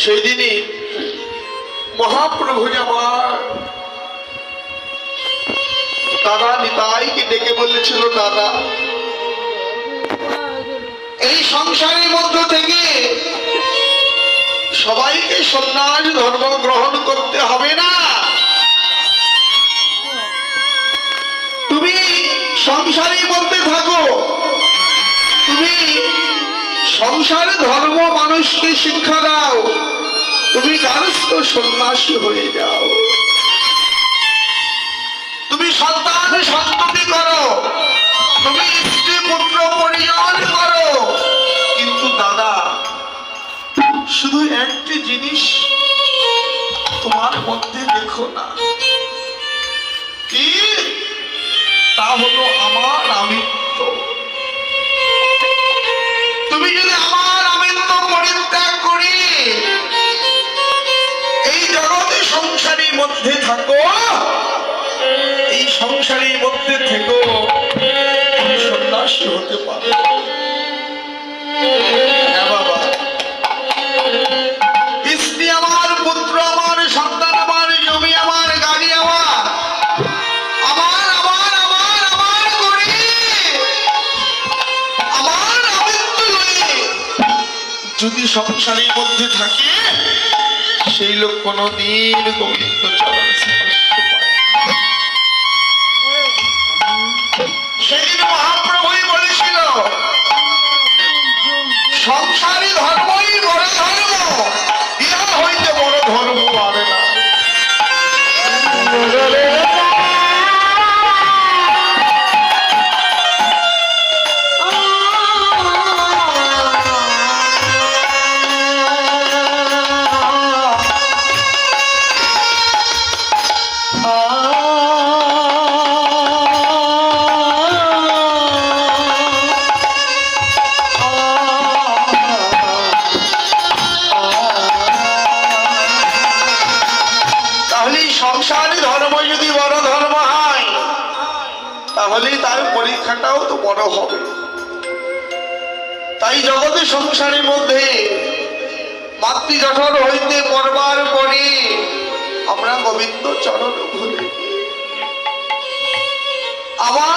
সেদিনই মহাপ্রভু আমার দাদা নিতাইকে ডেকে বলেছিল, দাদা এই সংসারের মধ্য থেকে সবাইকে সন্ন্যাস ধর্ম গ্রহণ করতে হবে না, তুমি সংসারের মধ্যে থাকো, তুমি সংসারে ধর্ম মানুষকে শিক্ষা দাও, তুমি গার্হস্থ সন্ন্যাসী হয়ে যাও, তুমি সন্তান সন্ততি করো, তুমি স্ত্রী পুত্র পরিজন করো, কিন্তু দাদা শুধু একটি জিনিস তোমার মধ্যে দেখো না, কি তা হলো আমার আমিত্ব। তুমি যদি আমার আমিত্ব পরিত্যাগ করে এই জগতে সংসারের মধ্যে থাকো, এই সংসারের মধ্যে থেকো, তুমি সন্ন্যাসী হতে পারো। হ্যাঁ বাবা, স্ত্রী আমার, পুত্র আমার, সন্তান আমার, জমি আমার, গাড়ি আমার, আমার আমার আমার আমার করে আমার আমিত্ব লয়ে যদি সংসারের মধ্যে থাকে, সেই লোক কোনদিন গোবিন্দ চরণ স্পর্শ পায়। সেদিন মহাপ্রভুই বলেছিল, সংসারী ধর্মই বড় ধর্ম, ইহা হইতে বড় ধর্ম আর না। সংসারী ধর্ম যদি বড় ধর্ম হয়, তাহলে তার পরীক্ষাটাও তো বড় হবে। তাই জগতে সংসারের মধ্যে মাতৃজঠর হইতে পড়বার পরে আমরা গোবিন্দ চরণ ভুলি। আমার